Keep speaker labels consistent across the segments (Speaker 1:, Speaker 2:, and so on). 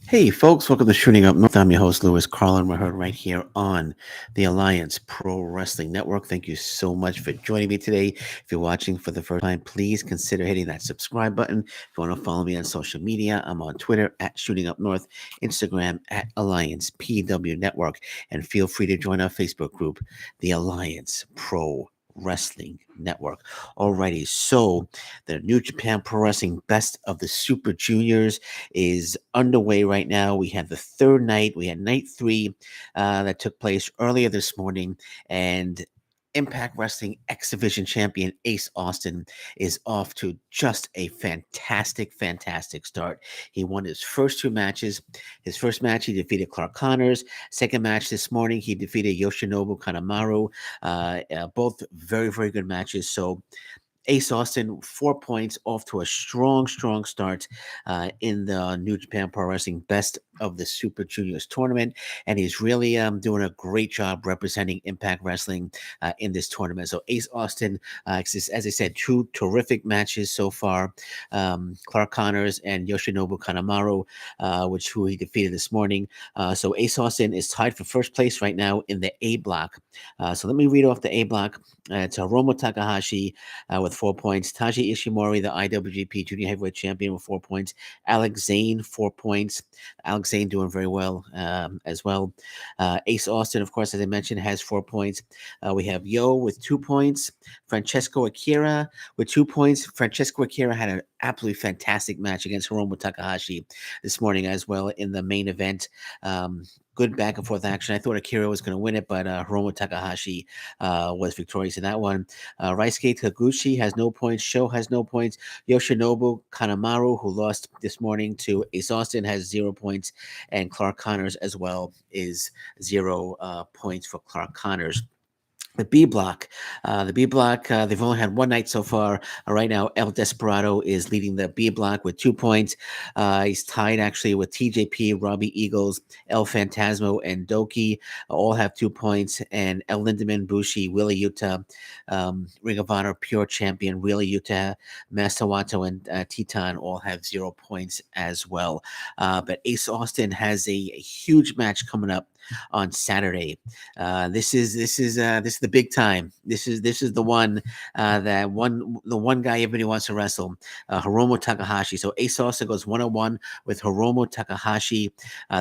Speaker 1: Hey, folks, welcome to Shooting Up North. I'm your host, Lewis Carlin. We're heard right here on the Alliance Pro Wrestling Network. Thank you so much for joining me today. If you're watching for the first time, please consider hitting that subscribe button. If you want to follow me on social media, I'm on Twitter at Shooting Up North, Instagram at Alliance PW Network, and feel free to join our Facebook group, the Alliance Pro Wrestling Network. Alrighty, so the New Japan Pro Wrestling Best of the Super Juniors is underway right now. We have the third night. We had night three that took place earlier this morning, and Impact Wrestling X Division champion Ace Austin is off to just a fantastic start. He won his first two matches. His first match, he defeated Clark Connors. Second match this morning, he defeated Yoshinobu Kanemaru. Both very good matches. So Ace Austin, 4 points off to a strong start in the New Japan Pro Wrestling Best of the Super Juniors tournament. And he's really doing a great job representing Impact Wrestling in this tournament. So Ace Austin, as I said, two terrific matches so far. Clark Connors and Yoshinobu Kanemaru, who he defeated this morning. So Ace Austin is tied for first place right now in the A block. So let me read off the A block. It's Hiromu Takahashi with 4 points. Taji Ishimori, the IWGP Junior Heavyweight Champion, with 4 points. Alex Zane, 4 points. Alex Zane doing very well as well. Ace Austin, of course, as I mentioned, has 4 points. We have Yo with 2 points. Francesco Akira with 2 points. Francesco Akira had an absolutely fantastic match against Hiromu Takahashi this morning as well in the main event. Good back and forth action. I thought Akira was going to win it, but Hiromu Takahashi was victorious in that one. Raisuke Taguchi has no points. Sho has no points. Yoshinobu Kanemaru, who lost this morning to Ace Austin, has 0 points. And Clark Connors as well is 0 points for Clark Connors. The B block, they've only had one night so far. Right now, El Desperado is leading the B block with 2 points. He's tied actually with TJP, Robbie Eagles, El Fantasmo, and Doki. All have 2 points. And El Lindemann, Bushi, Willie Utah, Ring of Honor Pure Champion, Willie Utah, Masawato, and Titan all have 0 points as well. But Ace Austin has a huge match coming up on Saturday. This is the big time. This is the one the one guy everybody wants to wrestle, Hiromu Takahashi. So Ace Austin goes 1-on-1 with Hiromu Takahashi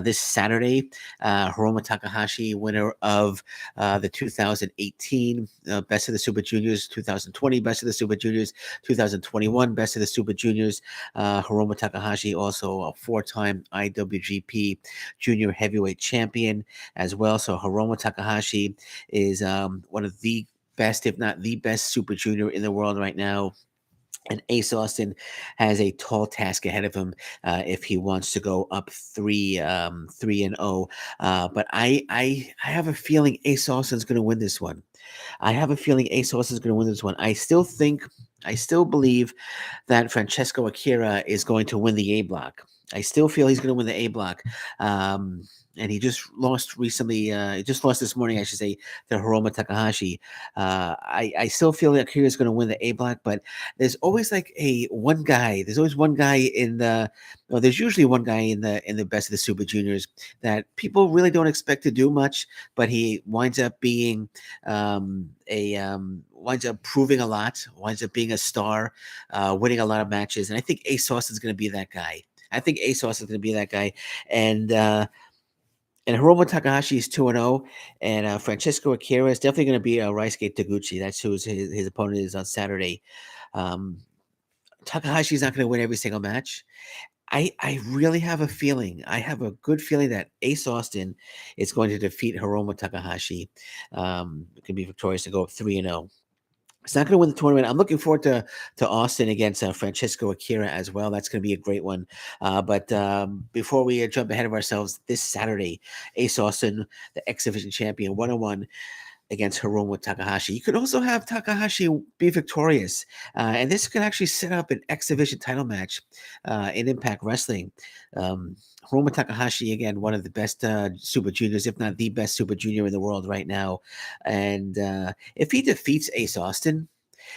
Speaker 1: this Saturday. Hiromu Takahashi, winner of the 2018 Best of the Super Juniors, 2020 Best of the Super Juniors, 2021 Best of the Super Juniors. Hiromu Takahashi, also a 4-time IWGP Junior Heavyweight Champion as well. So Hiromu Takahashi is one of the best, if not the best, Super Junior in the world right now. And Ace Austin has a tall task ahead of him if he wants to go up 3-0. But I have a feeling Ace Austin's going to win this one. I have a feeling Ace Austin's going to win this one. I still believe that Francesco Akira is going to win the A block. I still feel he's going to win the A block. And he just lost recently. He just lost this morning, I should say, to Hiromu Takahashi. I still feel that Akira is going to win the A block, but there's always like one guy. There's always one guy in the. Well, there's usually one guy in the Best of the Super Juniors that people really don't expect to do much, but he winds up being winds up proving a lot. Winds up being a star, winning a lot of matches, and I think Ace Austin's going to be that guy. And Hiromu Takahashi is 2-0, and Francesco Akira is definitely going to be Raisuke Taguchi. That's who his opponent is on Saturday. Um, Takahashi's not going to win every single match. I really have a feeling. I have a good feeling that Ace Austin is going to defeat Hiromu Takahashi. Can be victorious to go up 3-0. It's not going to win the tournament. I'm looking forward to Austin against Francesco Akira as well. That's going to be a great one. But before we jump ahead of ourselves, this Saturday, Ace Austin, the X Division champion, 1-on-1 against Hiromu Takahashi. You could also have Takahashi be victorious. And this could actually set up an X Division title match in Impact Wrestling. Hiromu Takahashi, again, one of the best Super Juniors, if not the best Super Junior in the world right now. And if he defeats Ace Austin,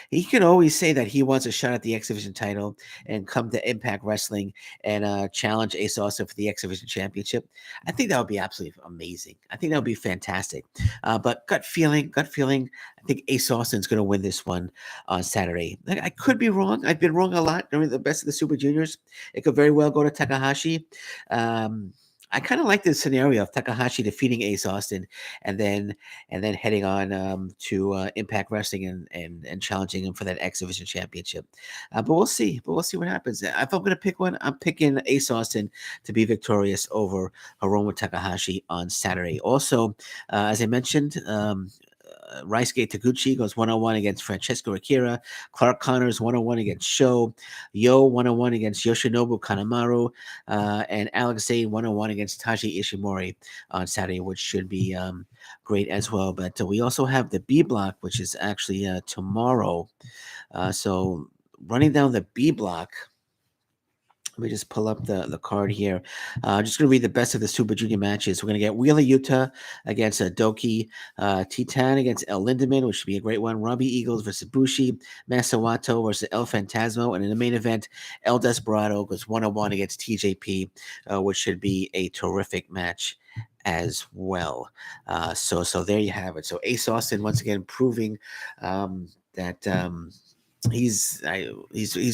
Speaker 1: He can always say that he wants a shot at the X Division title and come to Impact Wrestling and challenge Ace Austin for the X Division Championship. I think that would be absolutely amazing. I think that would be fantastic. But gut feeling, I think Ace Austin's going to win this one on Saturday. I could be wrong. I've been wrong a lot during the Best of the Super Juniors. It could very well go to Takahashi. Um, I kind of like the scenario of Takahashi defeating Ace Austin and then heading on to Impact Wrestling and challenging him for that X Division Championship. But we'll see. But we'll see what happens. If I'm going to pick one, I'm picking Ace Austin to be victorious over Hiromu Takahashi on Saturday. Also, as I mentioned, Ryusuke Taguchi goes 1-on-1 against Francesco Akira. Clark Connors 1-on-1 against Sho. Yo 1-on-1 against Yoshinobu Kanemaru. And Alex Zane 1-on-1 against Taji Ishimori on Saturday, which should be great as well. But we also have the B block, which is actually tomorrow. So running down the B block. Let me just pull up the card here. Just going to read the best of the Super Junior matches. We're going to get Wheeler Yuta against Doki, Titan against El Lindemann, which should be a great one. Robbie Eagles versus Bushi, Masawato versus El Fantasmo, and in the main event, El Desperado goes 1-on-1 against TJP, which should be a terrific match as well. So there you have it. So Ace Austin once again proving that. He's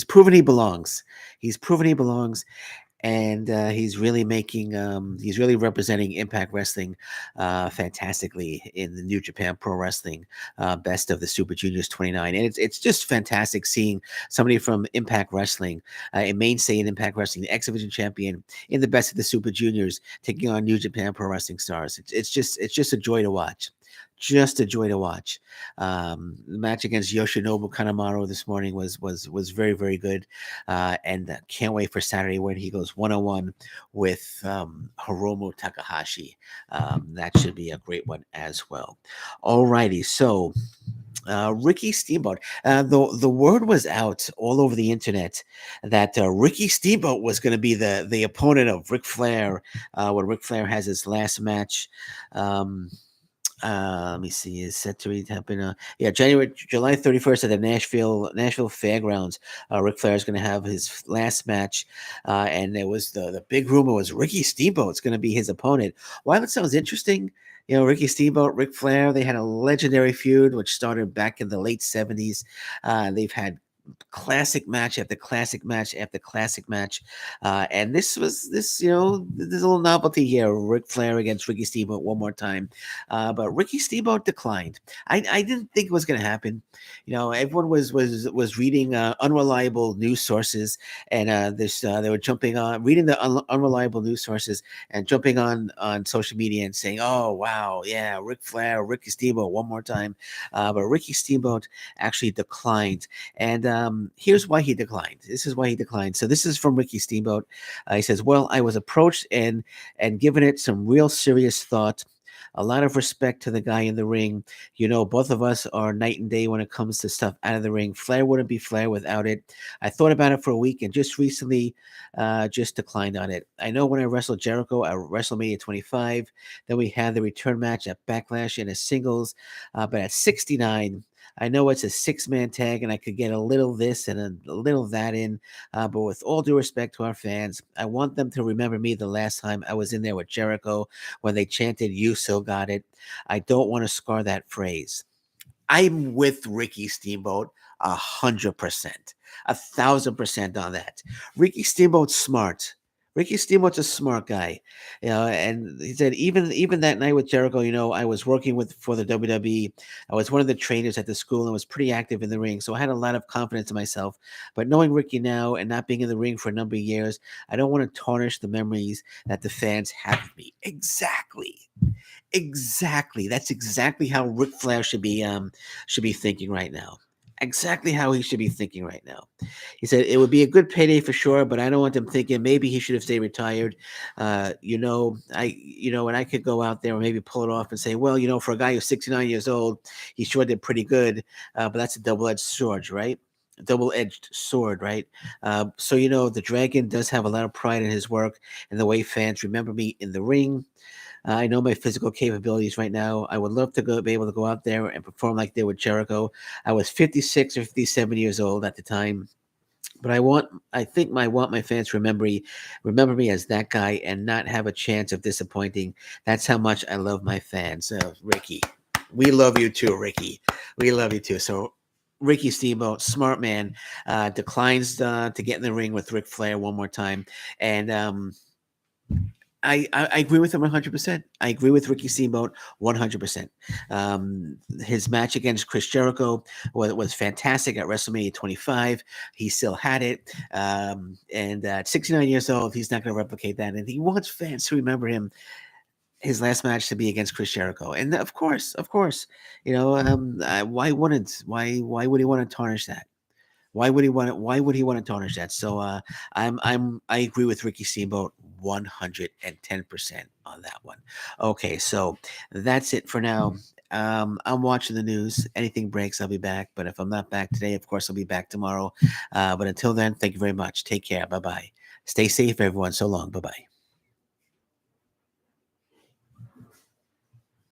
Speaker 1: proven he belongs. He's proven he belongs, and he's really representing Impact Wrestling fantastically in the New Japan Pro Wrestling Best of the Super Juniors 29, and it's just fantastic seeing somebody from Impact Wrestling, a mainstay in Impact Wrestling, the X Division champion in the Best of the Super Juniors, taking on New Japan Pro Wrestling stars. It's just a joy to watch. Just a joy to watch. The match against Yoshinobu Kanemaru this morning was very, very good, and can't wait for Saturday when he goes 1-on-1 with Hiromu Takahashi. That should be a great one as well. Alrighty, so Ricky Steamboat. The word was out all over the internet that Ricky Steamboat was going to be the opponent of Ric Flair when Ric Flair has his last match. Let me see. Is set to happen. July 31st at the Nashville Fairgrounds. Ric Flair is going to have his last match, and there was the big rumor was Ricky Steamboat's going to be his opponent. While it sounds interesting, Ricky Steamboat, Ric Flair, they had a legendary feud which started back in the late 70s. They've had classic match after classic match after classic match, and there's a little novelty here. Ric Flair against Ricky Steamboat one more time, but Ricky Steamboat declined. I didn't think it was going to happen. Everyone was reading unreliable news sources, and they were jumping on reading the unreliable news sources and jumping on social media and saying, "Oh wow, yeah, Ric Flair, Ricky Steamboat one more time," but Ricky Steamboat actually declined. And here's why he declined. This is why he declined. So this is from Ricky Steamboat. He says, "Well, I was approached and given it some real serious thought. A lot of respect to the guy in the ring. Both of us are night and day when it comes to stuff out of the ring. Flair wouldn't be Flair without it. I thought about it for a week and just recently just declined on it. I know when I wrestled Jericho at WrestleMania 25, then we had the return match at Backlash in a singles, but at 69, I know it's a six-man tag, and I could get a little this and a little that in. But with all due respect to our fans, I want them to remember me the last time I was in there with Jericho when they chanted, 'You still got it.' I don't want to scar that phrase." I'm with Ricky Steamboat 100%, 1,000% on that. Ricky Steamboat's smart. Ricky Steamboat's a smart guy, and he said even that night with Jericho, I was working for the WWE. I was one of the trainers at the school and was pretty active in the ring, so I had a lot of confidence in myself. But knowing Ricky now and not being in the ring for a number of years, I don't want to tarnish the memories that the fans have of me. Exactly. Exactly. That's exactly how Ric Flair should be thinking right now. Exactly how he should be thinking right now. He said it would be a good payday for sure, but I don't want them thinking maybe he should have stayed retired. And I could go out there and maybe pull it off and say, well, for a guy who's 69 years old, he sure did pretty good. But that's a double-edged sword, right? Double-edged sword, right? So the Dragon does have a lot of pride in his work and the way fans remember me in the ring. I know my physical capabilities right now. I would love to be able to go out there and perform like they did with Jericho. I was 56 or 57 years old at the time. But I want my fans to remember me as that guy and not have a chance of disappointing. That's how much I love my fans. Ricky, we love you too, Ricky. We love you too. So, Ricky Steamboat, smart man, declines to get in the ring with Ric Flair one more time, and I agree with him 100%. I agree with Ricky Steamboat 100%. His match against Chris Jericho was fantastic at WrestleMania 25. He still had it. And at 69 years old, he's not going to replicate that. And he wants fans to remember him, his last match to be against Chris Jericho. And of course, why wouldn't? Why would he want to tarnish that? Why would he want to tarnish that? So I agree with Ricky Steamboat 110% on that one. Okay, so that's it for now. I'm watching the news. Anything breaks, I'll be back. But if I'm not back today, of course I'll be back tomorrow. But until then, thank you very much. Take care. Bye bye. Stay safe, everyone. So long. Bye bye.